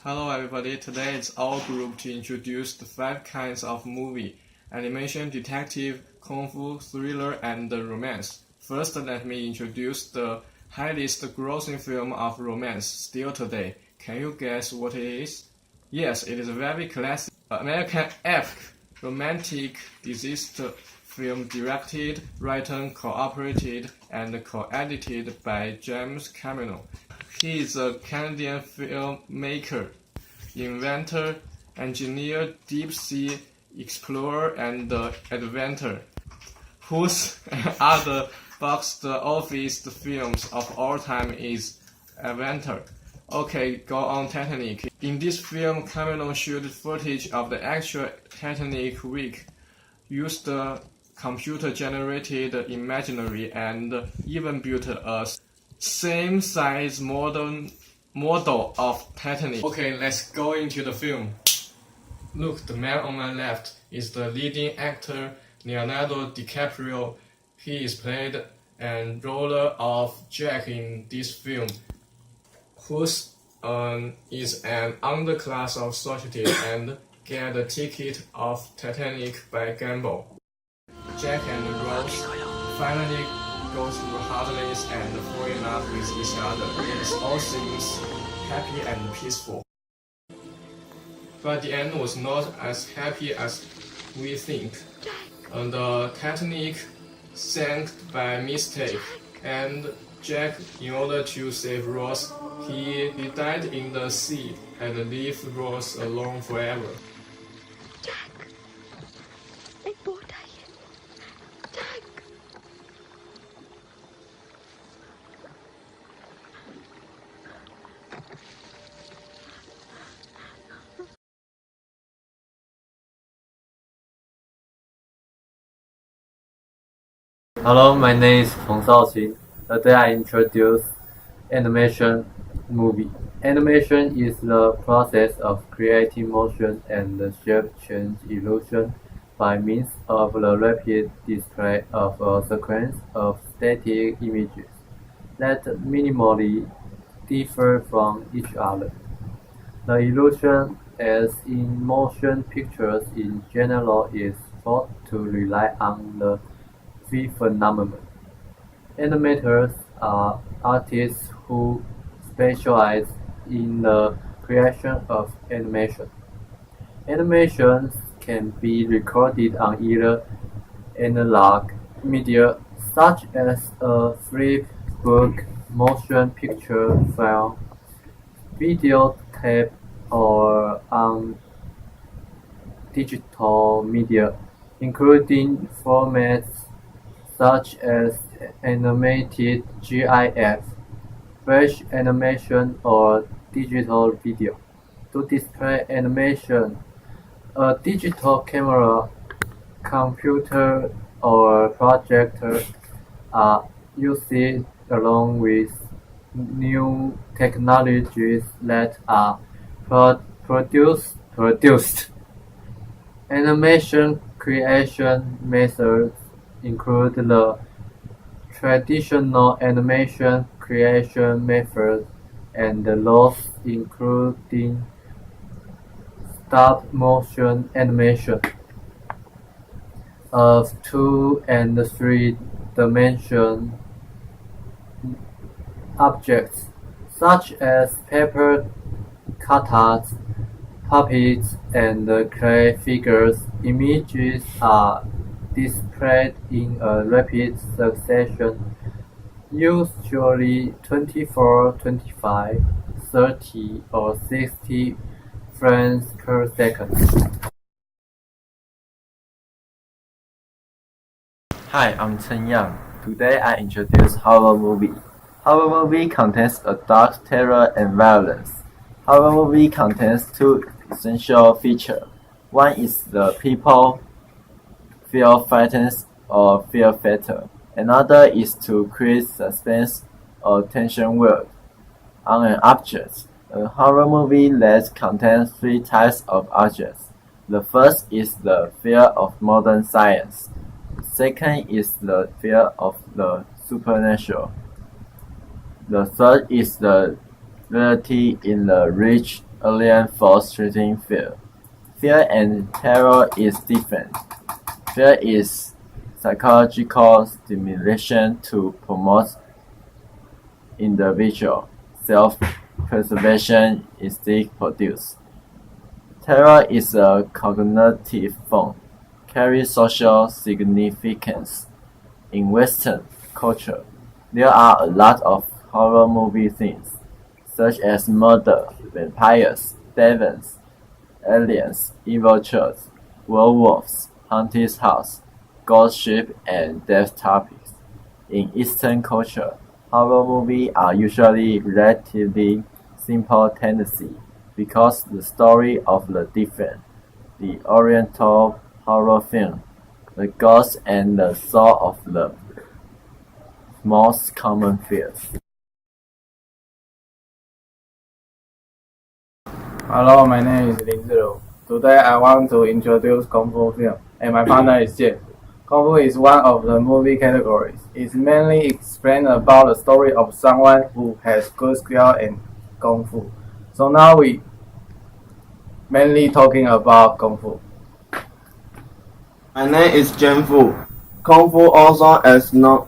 Hello everybody, today it's our group to introduce the 5 kinds of movie: animation, detective, kung fu, thriller, and romance. First, let me introduce the highest grossing film of romance still today. Can you guess what it is? Yes, it is a very classic American epic romantic disaster film directed, written, co-operated, and co-edited by James Cameron. He is a Canadian filmmaker, inventor, engineer, deep-sea explorer, and inventor, whose other box office films of all time is Inventor. Okay, go on Titanic. In this film, Cameron showed footage of the actual Titanic wreck, used computer-generated imaginary, and even built a same-size model of Titanic. Okay, let's go into the film. Look, the man on my left is the leading actor Leonardo DiCaprio. He is played and role of Jack in this film, who is an underclass of society and get a ticket of Titanic by gamble. Jack and Rose finally go through hardness and fall in love with each other. It all seems happy and peaceful. But the end was not as happy as we think. The Titanic sank by mistake, and Jack, in order to save Rose, he died in the sea and left Rose alone forever. Hello, my name is Feng Shaoqin. Today I introduce animation movie. Animation is the process of creating motion and shape change illusion by means of the rapid display of a sequence of static images that minimally differ from each other. The illusion, as in motion pictures in general, is thought to rely on the phenomenon. Animators are artists who specialize in the creation of animation. Animations can be recorded on either analog media, such as a flip book, motion picture film, videotape, or on digital media, including formats such as animated GIF, flash animation, or digital video. To display animation, a digital camera, computer, or projector are used along with new technologies that are produced. Animation creation methods include the traditional animation creation method and those including stop-motion animation of 2 and 3 dimension objects, such as paper cutouts, puppets, and clay figures. Images are displayed in a rapid succession, usually 24, 25, 30, or 60 frames per second. Hi, I'm Chen Yang. Today I introduce horror movie. Horror movie contains a dark terror and violence. Horror movie contains 2 essential features. One is the people feel frightened or feel fatal. Another is to create suspense or tension world on an object. A horror movie that contains 3 types of objects. The first is the fear of modern science. Second is the fear of the supernatural. The third is the reality in the rich alien force threatening fear. Fear and terror is different. Fear is psychological stimulation to promote individual self-preservation instinct produced. Terror is a cognitive form, carries social significance. In Western culture, there are a lot of horror movie themes, such as murder, vampires, demons, aliens, evil church, werewolves, haunted house, ghost ship, and death topics. In Eastern culture, horror movies are usually relatively simple tendency because the story of the different. The Oriental horror film, the ghost and the soul of the most common fears. Hello, my name is Lin Zhiru. Today I want to introduce Kung Fu film, and my partner is Jie. Kung Fu is one of the movie categories. It mainly explains about the story of someone who has good skill in Kung Fu. So now we mainly talking about Kung Fu. My name is Jian Fu. Kung Fu also as known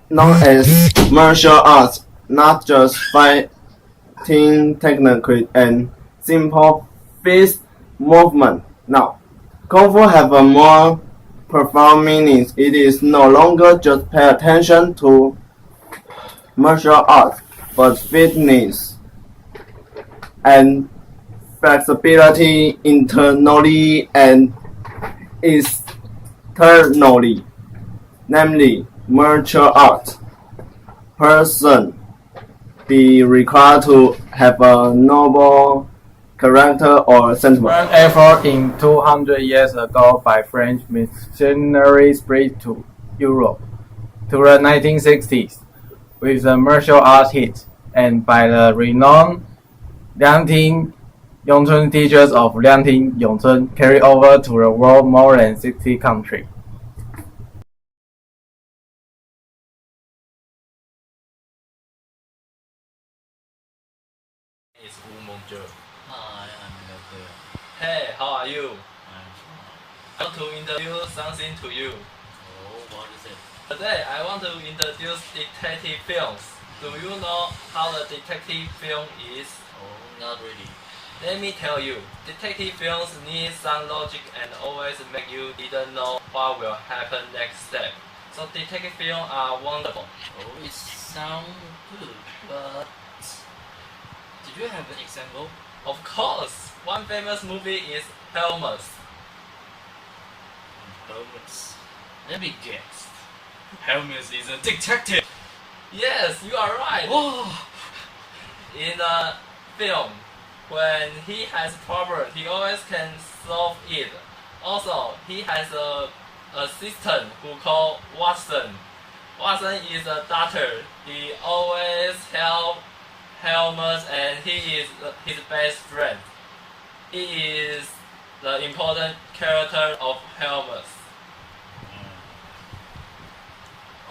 as martial arts, not just fighting technique and simple fist movement. Now, Kung Fu have a more profound meaning. It is no longer just pay attention to martial arts, but fitness and flexibility internally and externally, namely martial art. Person be required to have a noble character or sentiment. One effort in 200 years ago by French missionaries spread to Europe to the 1960s with the martial art hit and by the renowned Liangting Yongchun teachers of Liangting Yongchun carried over to the world more than 60 countries. It's Wu Mengzhe. Hi, I'm Leopard. Hey, how are you? I'm fine. I want to introduce something to you. Oh, what is it? Today, I want to introduce detective films. Do you know how the detective film is? Oh, not really. Let me tell you, detective films need some logic and always make you didn't know what will happen next step. So detective films are wonderful. Oh, it sounds good, but did you have an example? Of course, one famous movie is Helmets. Helmets. Let me guess. Helmets is a detective. Yes, you are right. Oh, In a film, when he has problem, he always can solve it. Also, he has a assistant who called Watson. Watson is a doctor. He always help Helmut and he is his best friend. He is the important character of Helmut.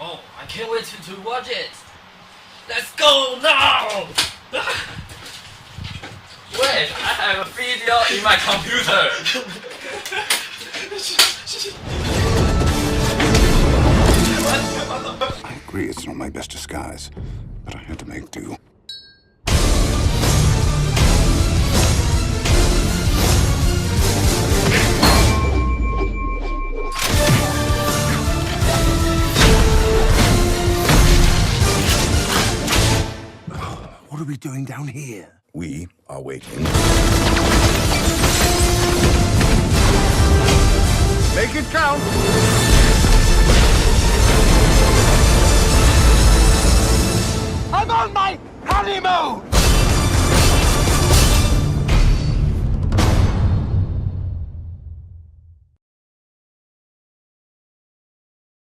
oh, I can't wait to watch it. Let's go now! Wait, I have a video in my computer. I agree it's not my best disguise, but I had to make do. What are we doing down here? We are waiting. Make it count! I'm on my honeymoon!